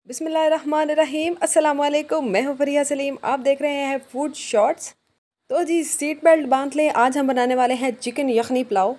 बिस्मिल्लाहिर्रहमानिर्रहीम अस्सलाम वालेकुम। मैं हूँ फरिया सलीम। आप देख रहे हैं फूड शॉर्ट्स। तो जी सीट बेल्ट बांध लें। आज हम बनाने वाले हैं चिकन यखनी पुलाव।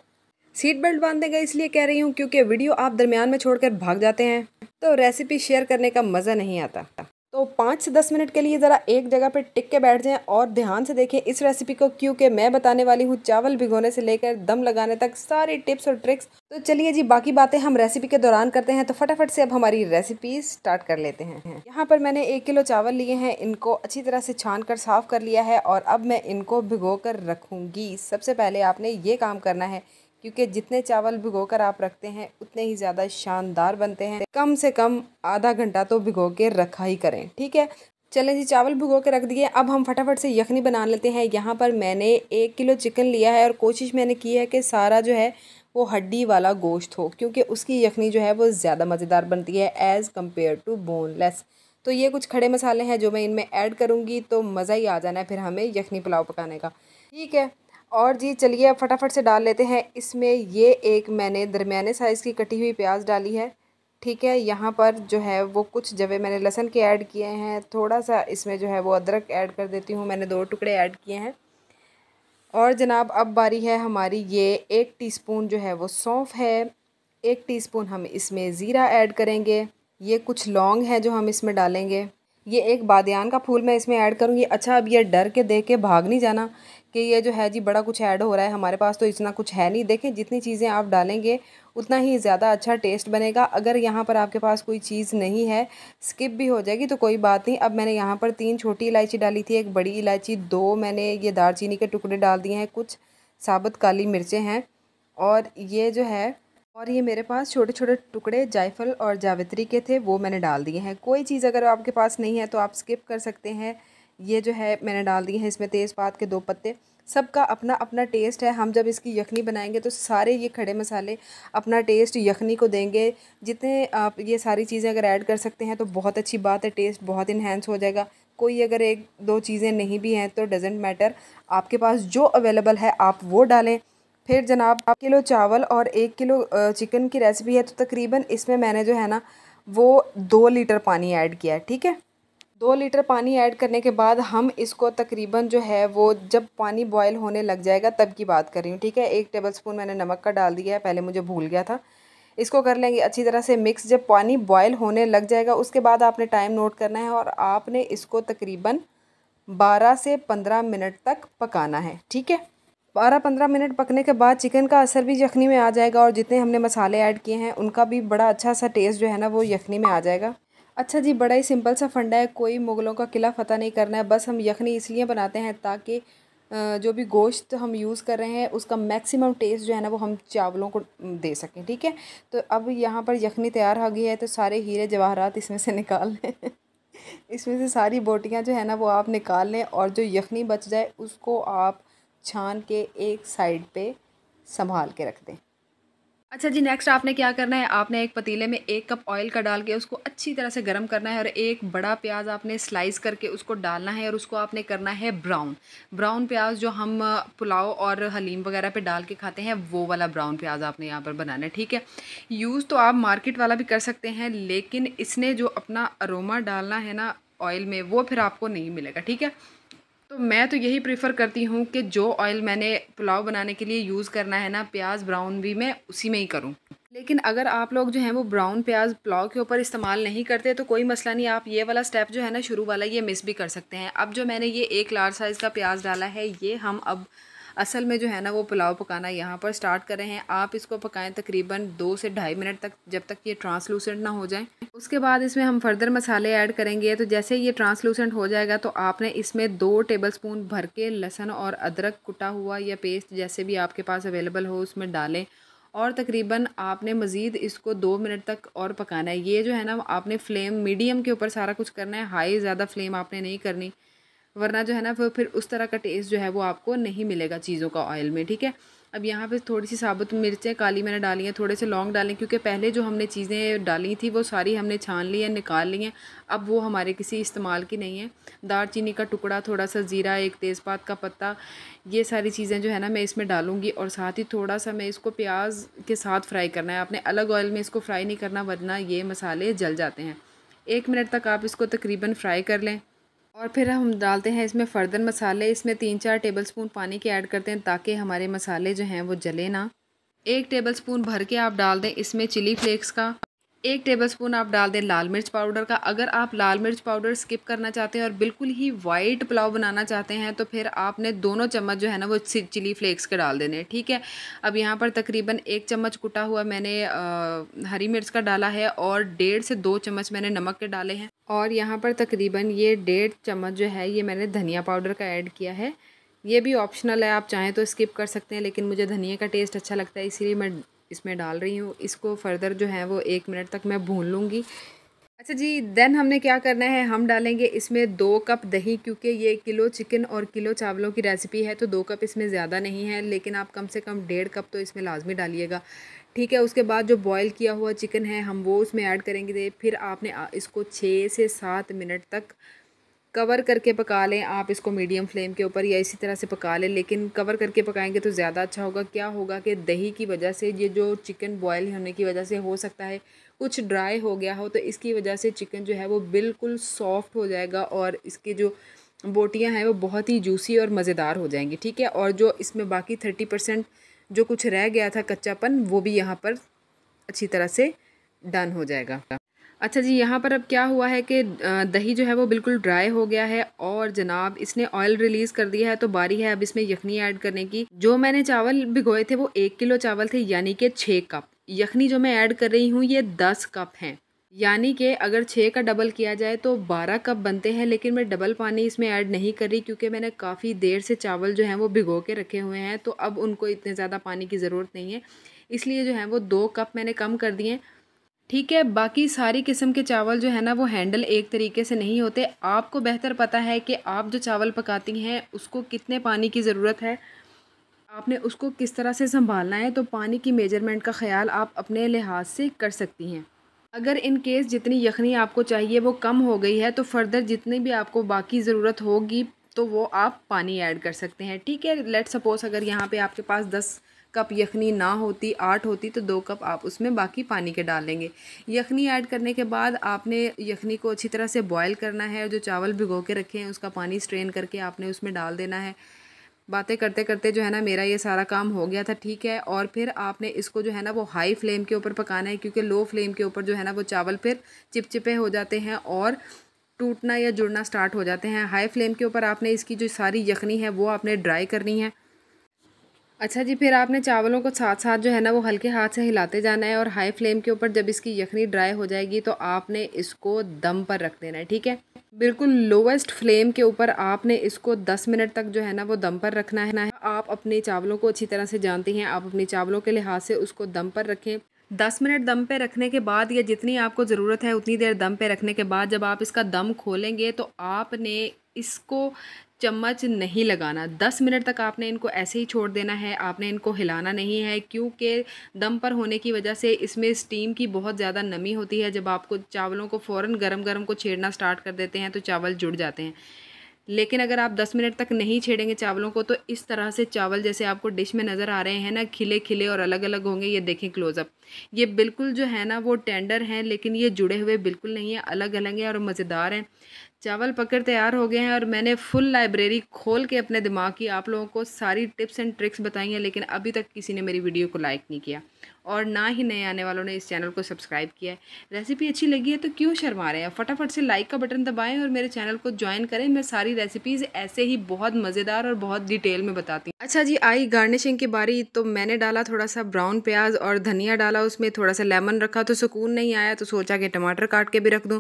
सीट बेल्ट बांधने का इसलिए कह रही हूँ क्योंकि वीडियो आप दरमियान में छोड़कर भाग जाते हैं तो रेसिपी शेयर करने का मज़ा नहीं आता। तो 5 से 10 मिनट के लिए ज़रा एक जगह पे टिक के बैठ जाएं और ध्यान से देखें इस रेसिपी को, क्योंकि मैं बताने वाली हूँ चावल भिगोने से लेकर दम लगाने तक सारी टिप्स और ट्रिक्स। तो चलिए जी, बाकी बातें हम रेसिपी के दौरान करते हैं। तो फटाफट से अब हमारी रेसिपी स्टार्ट कर लेते हैं। यहाँ पर मैंने 1 किलो चावल लिए हैं। इनको अच्छी तरह से छान कर साफ़ कर लिया है और अब मैं इनको भिगो कर रखूँगी। सबसे पहले आपने ये काम करना है, क्योंकि जितने चावल भिगोकर आप रखते हैं उतने ही ज़्यादा शानदार बनते हैं। कम से कम आधा घंटा तो भिगो के रखा ही करें, ठीक है। चलें जी, चावल भिगो के रख दिए। अब हम फटाफट से यखनी बना लेते हैं। यहाँ पर मैंने 1 किलो चिकन लिया है और कोशिश मैंने की है कि सारा जो है वो हड्डी वाला गोश्त हो, क्योंकि उसकी यखनी जो है वो ज़्यादा मज़ेदार बनती है एज़ कम्पेयर टू बोनलेस। तो ये कुछ खड़े मसाले हैं जो मैं इनमें ऐड करूँगी, तो मज़ा ही आ जाना है फिर हमें यखनी पुलाव पकाने का, ठीक है। और जी चलिए अब फटाफट से डाल लेते हैं इसमें। ये एक मैंने दरमियाने साइज़ की कटी हुई प्याज डाली है, ठीक है। यहाँ पर जो है वो कुछ जवे मैंने लहसुन के ऐड किए हैं। थोड़ा सा इसमें जो है वो अदरक ऐड कर देती हूँ, मैंने 2 टुकड़े ऐड किए हैं। और जनाब अब बारी है हमारी, ये 1 टीस्पून जो है वो सौंफ है, 1 टीस्पून हम इसमें ज़ीरा ऐड करेंगे। ये कुछ लौंग है जो हम इसमें डालेंगे। ये एक बादियान का फूल मैं इसमें ऐड करूँगी। अच्छा, अब ये डर के देख के भाग नहीं जाना कि ये जो है जी बड़ा कुछ ऐड हो रहा है, हमारे पास तो इतना कुछ है नहीं। देखें जितनी चीज़ें आप डालेंगे उतना ही ज़्यादा अच्छा टेस्ट बनेगा। अगर यहाँ पर आपके पास कोई चीज़ नहीं है, स्किप भी हो जाएगी तो कोई बात नहीं। अब मैंने यहाँ पर 3 छोटी इलायची डाली थी, 1 बड़ी इलायची, 2 मैंने ये दालचीनी के टुकड़े डाल दिए हैं, कुछ साबुत काली मिर्चें हैं और ये जो है, और ये मेरे पास छोटे छोटे टुकड़े जायफल और जावित्री के थे, वो मैंने डाल दिए हैं। कोई चीज़ अगर आपके पास नहीं है तो आप स्किप कर सकते हैं। ये जो है मैंने डाल दिए हैं इसमें तेज़पात के 2 पत्ते। सबका अपना अपना टेस्ट है। हम जब इसकी यखनी बनाएंगे तो सारे ये खड़े मसाले अपना टेस्ट यखनी को देंगे। जितने आप ये सारी चीज़ें अगर ऐड कर सकते हैं तो बहुत अच्छी बात है, टेस्ट बहुत इन्हेंस हो जाएगा। कोई अगर 1-2 चीज़ें नहीं भी हैं तो डजेंट मैटर, आपके पास जो अवेलेबल है आप वो डालें। फिर जनाब 1 किलो चावल और 1 किलो चिकन की रेसिपी है, तो तकरीबन इसमें मैंने जो है ना वो 2 लीटर पानी ऐड किया है, ठीक है। 2 लीटर पानी ऐड करने के बाद हम इसको तकरीबन जो है वो जब पानी बॉयल होने लग जाएगा तब की बात कर रही हूँ, ठीक है। 1 टेबलस्पून मैंने नमक का डाल दिया है, पहले मुझे भूल गया था। इसको कर लेंगे अच्छी तरह से मिक्स। जब पानी बॉयल होने लग जाएगा उसके बाद आपने टाइम नोट करना है और आपने इसको तकरीबन 12 से 15 मिनट तक पकाना है, ठीक है। 12-15 मिनट पकने के बाद चिकन का असर भी यखनी में आ जाएगा और जितने हमने मसाले ऐड किए हैं उनका भी बड़ा अच्छा सा टेस्ट जो है ना वो यखनी में आ जाएगा। अच्छा जी, बड़ा ही सिंपल सा फंडा है, कोई मुग़लों का किला फ़तह नहीं करना है। बस हम यखनी इसलिए बनाते हैं ताकि जो भी गोश्त हम यूज़ कर रहे हैं उसका मैक्सिमम टेस्ट जो है ना वो हम चावलों को दे सकें, ठीक है। तो अब यहाँ पर यखनी तैयार हो गई है, तो सारे हीरे जवाहरात इसमें से निकाल लें इसमें से सारी बोटियाँ जो है ना वो आप निकाल लें और जो यखनी बच जाए उसको आप छान के एक साइड पे संभाल के रख दें। अच्छा जी, नेक्स्ट आपने क्या करना है, आपने एक पतीले में 1 कप ऑयल का डाल के उसको अच्छी तरह से गर्म करना है और एक बड़ा प्याज आपने स्लाइस करके उसको डालना है और उसको आपने करना है ब्राउन। ब्राउन प्याज जो हम पुलाव और हलीम वगैरह पे डाल के खाते हैं वो वाला ब्राउन प्याज आपने यहाँ पर बनाना है, ठीक है। यूज़ तो आप मार्केट वाला भी कर सकते हैं, लेकिन इसने जो अपना अरोमा डालना है ना ऑयल में वो फिर आपको नहीं मिलेगा, ठीक है। तो मैं तो यही प्रेफर करती हूँ कि जो ऑयल मैंने पुलाव बनाने के लिए यूज़ करना है ना, प्याज ब्राउन भी मैं उसी में ही करूँ। लेकिन अगर आप लोग जो हैं वो ब्राउन प्याज पुलाव के ऊपर इस्तेमाल नहीं करते तो कोई मसला नहीं, आप ये वाला स्टेप जो है ना शुरू वाला ये मिस भी कर सकते हैं। अब जो मैंने ये 1 लार्ज साइज़ का प्याज डाला है, ये हम अब असल में जो है ना वो पुलाव पकाना यहाँ पर स्टार्ट कर रहे हैं। आप इसको पकाएं तकरीबन 2 से ढाई मिनट तक, जब तक ये ट्रांसलूसेंट ना हो जाए। उसके बाद इसमें हम फर्दर मसाले ऐड करेंगे। तो जैसे ये ट्रांसलूसेंट हो जाएगा तो आपने इसमें 2 टेबलस्पून भर के लहसुन और अदरक कुटा हुआ या पेस्ट जैसे भी आपके पास अवेलेबल हो उसमें डालें और तकरीबन आपने मज़ीद इसको 2 मिनट तक और पकाना है। ये जो है ना आपने फ्लेम मीडियम के ऊपर सारा कुछ करना है, हाई ज़्यादा फ्लेम आपने नहीं करनी, वरना जो है ना वो फिर उस तरह का टेस्ट जो है वो आपको नहीं मिलेगा चीज़ों का ऑयल में, ठीक है। अब यहाँ पे थोड़ी सी साबुत मिर्चें काली मैंने डाली हैं, थोड़े से लौंग डालें, क्योंकि पहले जो हमने चीज़ें डाली थी वो सारी हमने छान ली हैं, निकाल ली हैं, अब वो हमारे किसी इस्तेमाल की नहीं है। दालचीनी का टुकड़ा, थोड़ा सा ज़ीरा, 1 तेज़पात का पत्ता, ये सारी चीज़ें जो है ना मैं इसमें डालूँगी और साथ ही थोड़ा सा मैं इसको प्याज के साथ फ्राई करना है। आपने अलग ऑयल में इसको फ्राई नहीं करना वरना ये मसाले जल जाते हैं। 1 मिनट तक आप इसको तकरीबन फ्राई कर लें। और फिर हम डालते हैं इसमें फ़र्दर मसाले। इसमें 3-4 टेबलस्पून पानी के ऐड करते हैं ताकि हमारे मसाले जो हैं वो जले ना। 1 टेबलस्पून भर के आप डाल दें इसमें चिली फ्लेक्स का। 1 टेबलस्पून आप डाल दें लाल मिर्च पाउडर का। अगर आप लाल मिर्च पाउडर स्किप करना चाहते हैं और बिल्कुल ही वाइट पुलाव बनाना चाहते हैं तो फिर आपने दोनों चम्मच जो है ना वो चिली फ्लेक्स के डाल देने, ठीक है। अब यहाँ पर तकरीबन 1 चम्मच कुटा हुआ मैंने हरी मिर्च का डाला है और 1.5 से 2 चम्मच मैंने नमक के डाले हैं। और यहाँ पर तकरीबन ये 1.5 चम्मच जो है ये मैंने धनिया पाउडर का ऐड किया है। ये भी ऑप्शनल है, आप चाहें तो स्किप कर सकते हैं, लेकिन मुझे धनिया का टेस्ट अच्छा लगता है इसीलिए मैं इसमें डाल रही हूँ। इसको फर्दर जो है वो 1 मिनट तक मैं भून लूँगी। अच्छा जी, देन हमने क्या करना है, हम डालेंगे इसमें 2 कप दही, क्योंकि ये किलो चिकन और किलो चावलों की रेसिपी है तो 2 कप इसमें ज़्यादा नहीं है, लेकिन आप कम से कम 1.5 कप तो इसमें लाजमी डालिएगा, ठीक है। उसके बाद जो बॉईल किया हुआ चिकन है हम वो उसमें ऐड करेंगे। फिर आपने इसको 6 से 7 मिनट तक कवर करके पका लें। आप इसको मीडियम फ्लेम के ऊपर या इसी तरह से पका लें, लेकिन कवर करके पकाएंगे तो ज़्यादा अच्छा होगा। क्या होगा कि दही की वजह से ये जो चिकन बॉयल होने की वजह से हो सकता है कुछ ड्राई हो गया हो, तो इसकी वजह से चिकन जो है वो बिल्कुल सॉफ्ट हो जाएगा और इसकी जो बोटियां हैं वो बहुत ही जूसी और मज़ेदार हो जाएंगी, ठीक है। और जो इसमें बाकी 30% जो कुछ रह गया था कच्चापन वो भी यहाँ पर अच्छी तरह से डन हो जाएगा। अच्छा जी, यहाँ पर अब क्या हुआ है कि दही जो है वो बिल्कुल ड्राई हो गया है और जनाब इसने ऑयल रिलीज़ कर दिया है, तो बारी है अब इसमें यखनी ऐड करने की। जो मैंने चावल भिगोए थे वो 1 किलो चावल थे, यानी कि 6 कप। यखनी जो मैं ऐड कर रही हूँ ये 10 कप हैं, यानी कि अगर 6 का डबल किया जाए तो 12 कप बनते हैं। लेकिन मैं डबल पानी इसमें ऐड नहीं कर रही क्योंकि मैंने काफ़ी देर से चावल जो हैं वो भिगो के रखे हुए हैं, तो अब उनको इतने ज़्यादा पानी की ज़रूरत नहीं है, इसलिए जो है वो 2 कप मैंने कम कर दिए, ठीक है। बाकी सारी किस्म के चावल जो है ना वो हैंडल एक तरीके से नहीं होते। आपको बेहतर पता है कि आप जो चावल पकाती हैं उसको कितने पानी की ज़रूरत है, आपने उसको किस तरह से संभालना है, तो पानी की मेजरमेंट का ख्याल आप अपने लिहाज से कर सकती हैं। अगर इन केस जितनी यखनी आपको चाहिए वो कम हो गई है तो फर्दर जितनी भी आपको बाकी ज़रूरत होगी तो वो आप पानी ऐड कर सकते हैं, ठीक है। लेट सपोज़ अगर यहाँ पे आपके पास 10 कप यखनी ना होती, 8 होती, तो 2 कप आप उसमें बाकी पानी के डाल लेंगे। यखनी ऐड करने के बाद आपने यखनी को अच्छी तरह से बॉयल करना है और जो चावल भिगो के रखे हैं उसका पानी स्ट्रेन करके आपने उसमें डाल देना है। बातें करते करते जो है ना मेरा ये सारा काम हो गया था, ठीक है। और फिर आपने इसको जो है ना वो हाई फ्लेम के ऊपर पकाना है, क्योंकि लो फ्लेम के ऊपर जो है ना वो चावल फिर चिपचिपे हो जाते हैं और टूटना या जुड़ना स्टार्ट हो जाते हैं। हाई फ्लेम के ऊपर आपने इसकी जो सारी यखनी है वो आपने ड्राई करनी है। अच्छा जी, फिर आपने चावलों को साथ साथ जो है ना वो हल्के हाथ से हिलाते जाना है और हाई फ्लेम के ऊपर जब इसकी यखनी ड्राई हो जाएगी तो आपने इसको दम पर रख देना है, ठीक है। बिल्कुल लोवेस्ट फ्लेम के ऊपर आपने इसको 10 मिनट तक जो है ना वो दम पर रखना है। आप अपने चावलों को अच्छी तरह से जानती हैं, आप अपने चावलों के लिहाज से उसको दम पर रखें। 10 मिनट दम पे रखने के बाद या जितनी आपको ज़रूरत है उतनी देर दम पे रखने के बाद जब आप इसका दम खोलेंगे तो आपने इसको चम्मच नहीं लगाना। 10 मिनट तक आपने इनको ऐसे ही छोड़ देना है, आपने इनको हिलाना नहीं है, क्योंकि दम पर होने की वजह से इसमें स्टीम की बहुत ज़्यादा नमी होती है। जब आपको चावलों को फ़ौरन गरम गरम को छेड़ना स्टार्ट कर देते हैं तो चावल जुड़ जाते हैं। लेकिन अगर आप 10 मिनट तक नहीं छेड़ेंगे चावलों को तो इस तरह से चावल जैसे आपको डिश में नज़र आ रहे हैं ना, खिले खिले और अलग अलग होंगे। ये देखें क्लोज़अप, ये बिल्कुल जो है ना वो टेंडर हैं, लेकिन ये जुड़े हुए बिल्कुल नहीं है, अलग अलग हैं और मज़ेदार हैं। चावल पककर तैयार हो गए हैं और मैंने फुल लाइब्रेरी खोल के अपने दिमाग की आप लोगों को सारी टिप्स एंड ट्रिक्स बताई हैं, लेकिन अभी तक किसी ने मेरी वीडियो को लाइक नहीं किया और ना ही नए आने वालों ने इस चैनल को सब्सक्राइब किया है। रेसिपी अच्छी लगी है तो क्यों शर्मा रहे हैं, फटाफट से लाइक का बटन दबाएं और मेरे चैनल को ज्वाइन करें। मैं सारी रेसिपीज़ ऐसे ही बहुत मज़ेदार और बहुत डिटेल में बताती हूँ। अच्छा जी, आई गार्निशिंग की बारी, तो मैंने डाला थोड़ा सा ब्राउन प्याज और धनिया डाला, उसमें थोड़ा सा लेमन रखा तो सुकून नहीं आया, तो सोचा कि टमाटर काट के भी रख दूँ।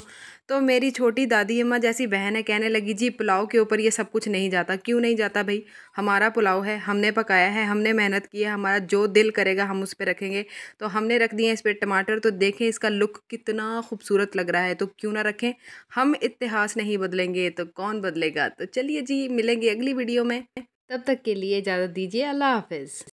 तो मेरी छोटी दादी अम्मा जैसी बहन है कहने लगी, जी पुलाव के ऊपर ये सब कुछ नहीं जाता। क्यों नहीं जाता भाई, हमारा पुलाव है, हमने पकाया है, हमने मेहनत की है, हमारा जो दिल करेगा हम उस पर रखेंगे। तो हमने रख दिए इस पर टमाटर, तो देखें इसका लुक कितना खूबसूरत लग रहा है, तो क्यों ना रखें। हम इतिहास नहीं बदलेंगे तो कौन बदलेगा। तो चलिए जी, मिलेंगे अगली वीडियो में, तब तक के लिए इजाज़त दीजिए, अल्लाह हाफिज़।